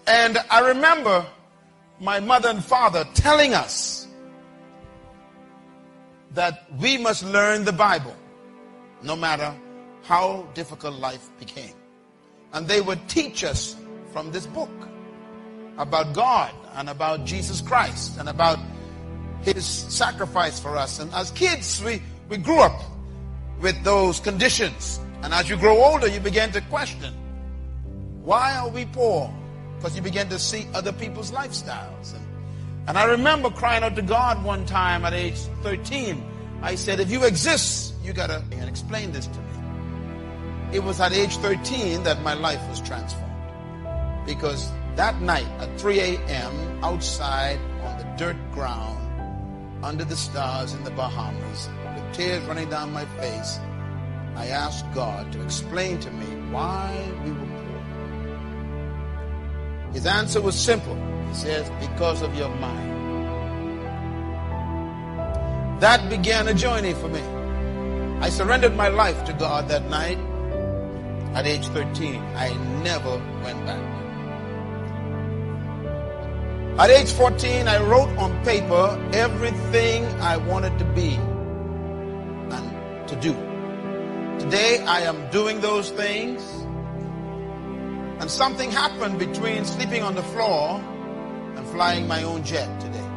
And I remember my mother and father telling us that we must learn the Bible no matter how difficult life became. And they would teach us from this book about God and about Jesus Christ and about his sacrifice for us. And as kids, we grew up with those conditions. And as you grow older, you begin to question, why are we poor? Because you begin to see other people's lifestyles. And I remember crying out to God one time at age 13. I said, if you exist, you got to explain this to me. It was at age 13 that my life was transformed. Because that night at 3 a.m. outside on the dirt ground, under the stars in the Bahamas, with tears running down my face, I asked God to explain to me why we were poor. His answer was simple. He says, because of your mind. That began a journey for me. I surrendered my life to God that night at age 13. I never went back. At age 14, I wrote on paper everything I wanted to be and to do. Today, I am doing those things. And something happened between sleeping on the floor and flying my own jet today.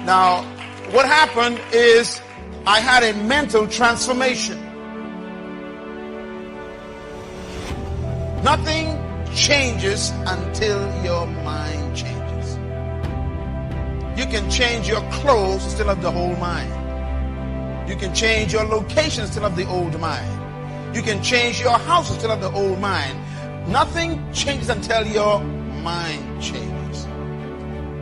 Now, what happened is I had a mental transformation. Nothing changes until your mind changes. You can change your clothes and still have the whole mind. You can change your location and still have the old mind. You can change your house and still have the old mind. Nothing changes until your mind changes.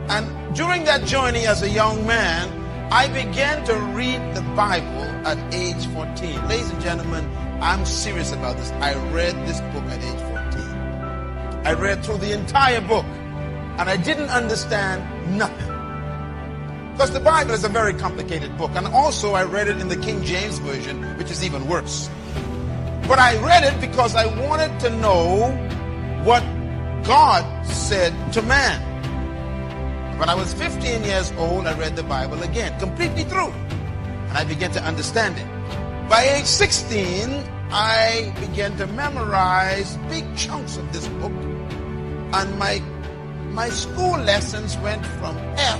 And during that journey as a young man, I began to read the Bible at age 14. Ladies and gentlemen, I'm serious about this. I read this book at age 14. I read through the entire book, and I didn't understand nothing. Because the Bible is a very complicated book, and also I read it in the King James Version, which is even worse. But I read it because I wanted to know what God said to man. When I was 15 years old, I read the Bible again, completely through. And I began to understand it. By age 16, I began to memorize big chunks of this book. And my school lessons went from F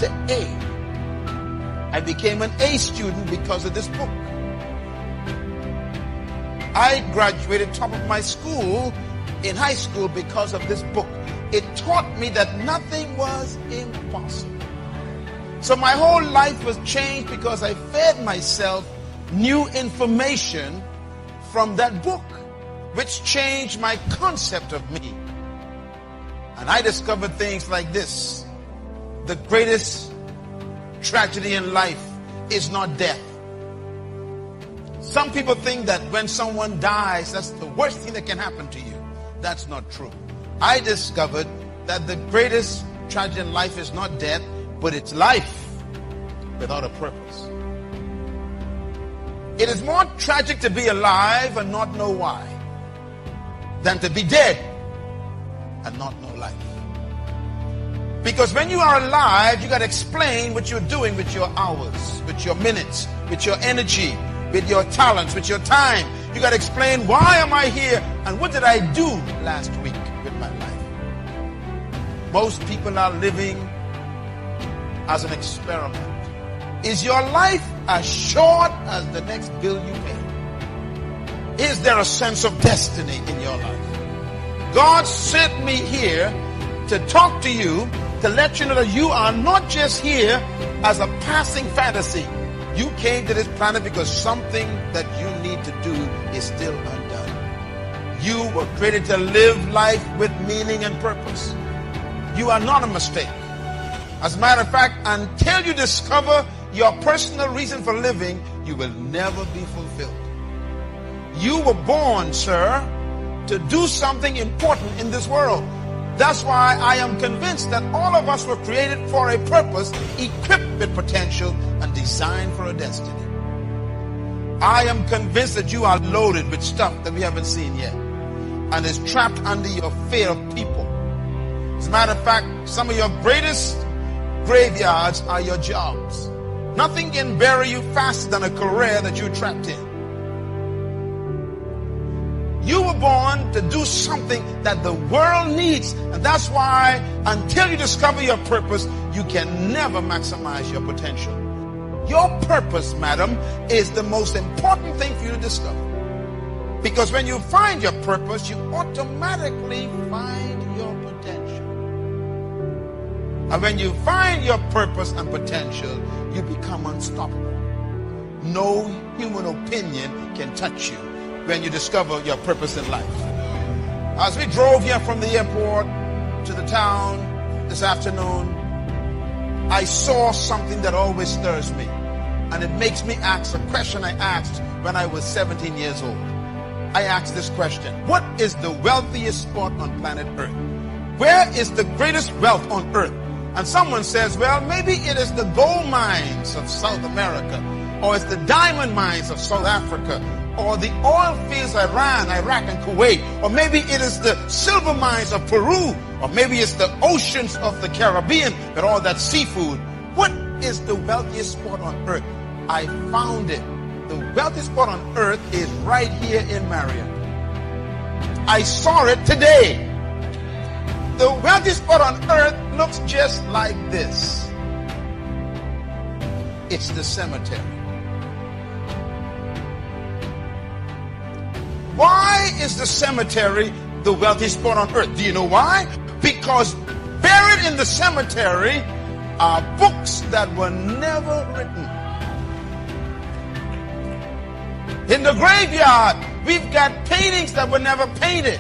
to A. I became an A student because of this book. I graduated top of my school in high school because of this book. It taught me that nothing was impossible. So my whole life was changed because I fed myself new information from that book, which changed my concept of me. And I discovered things like this. The greatest tragedy in life is not death. Some people think that when someone dies, that's the worst thing that can happen to you. That's not true. I discovered that the greatest tragedy in life is not death, but it's life without a purpose. It is more tragic to be alive and not know why than to be dead and not know life. Because when you are alive, you got to explain what you're doing with your hours, with your minutes, with your energy, with your talents, with your time. You got to explain, why am I here and what did I do last week with my life? Most people are living as an experiment. Is your life as short as the next bill you pay? Is there a sense of destiny in your life? God sent me here to talk to you, to let you know that you are not just here as a passing fantasy. You came to this planet because something that you need to do is still undone. You were created to live life with meaning and purpose. You are not a mistake. As a matter of fact, until you discover your personal reason for living, you will never be fulfilled. You were born, sir, to do something important in this world. That's why I am convinced that all of us were created for a purpose, equipped with potential, and designed for a destiny. I am convinced that you are loaded with stuff that we haven't seen yet. and is trapped under your fear of people. As a matter of fact, some of your greatest graveyards are your jobs. Nothing can bury you faster than a career that you're trapped in. You were born to do something that the world needs, and that's why until you discover your purpose, you can never maximize your potential. Your purpose, madam, is the most important thing for you to discover. Because when you find your purpose, you automatically find your potential. And when you find your purpose and potential, you become unstoppable. No human opinion can touch you when you discover your purpose in life. As we drove here from the airport to the town this afternoon, I saw something that always stirs me. And it makes me ask a question I asked when I was 17 years old. I asked this question: what is the wealthiest spot on planet Earth? Where is the greatest wealth on earth? And someone says, well, maybe it is the gold mines of South America, or it's the diamond mines of South Africa, or the oil fields of Iran, Iraq, and Kuwait, or maybe it is the silver mines of Peru, or maybe it's the oceans of the Caribbean with all that seafood. What is the wealthiest spot on earth? I found it. The wealthiest spot on earth is right here in Marion. I saw it today. The wealthiest spot on earth looks just like this. It's the cemetery. Why is the cemetery the wealthiest spot on earth? Do you know why? Because buried in the cemetery are books that were never written. In the graveyard, we've got paintings that were never painted.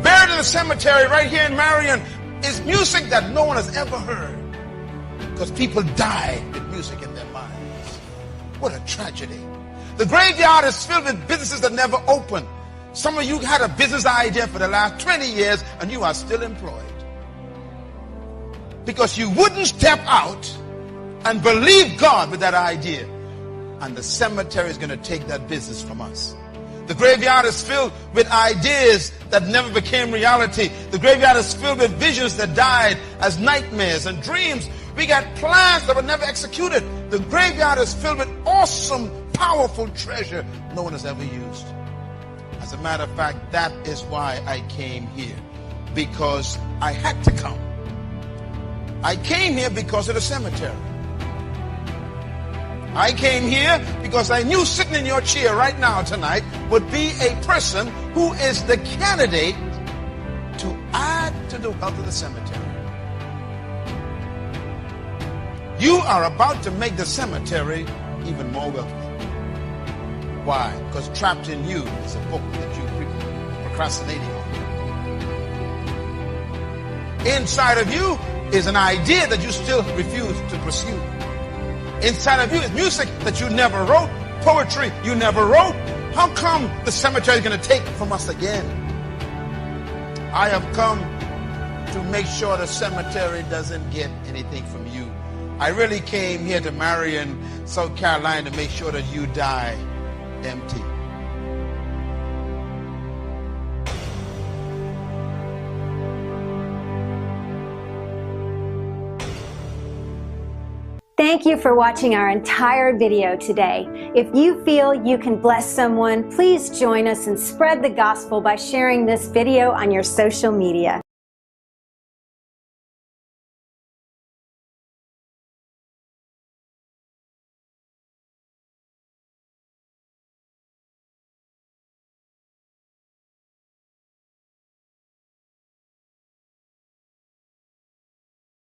Buried in the cemetery right here in Marion is music that no one has ever heard, because people died with music in their minds. What a tragedy. The graveyard is filled with businesses that never open. Some of you had a business idea for the last 20 years and you are still employed, because you wouldn't step out and believe God with that idea. And the cemetery is going to take that business from us. The graveyard is filled with ideas that never became reality. The graveyard is filled with visions that died as nightmares and dreams. We got plans that were never executed. The graveyard is filled with awesome, powerful treasure no one has ever used. As a matter of fact, that is why I came here, because I had to come. I came here because of the cemetery. I came here because I knew sitting in your chair right now tonight would be a person who is the candidate to add to the wealth of the cemetery. You are about to make the cemetery even more wealthy. Why? Because trapped in you is a book that you're procrastinating on. Inside of you is an idea that you still refuse to pursue. Inside of you is music that you never wrote, poetry you never wrote. How come the cemetery is going to take from us again? I have come to make sure the cemetery doesn't get anything from you. I really came here to Marion, South Carolina, to make sure that you die empty. Thank you for watching our entire video today. If you feel you can bless someone, please join us and spread the gospel by sharing this video on your social media.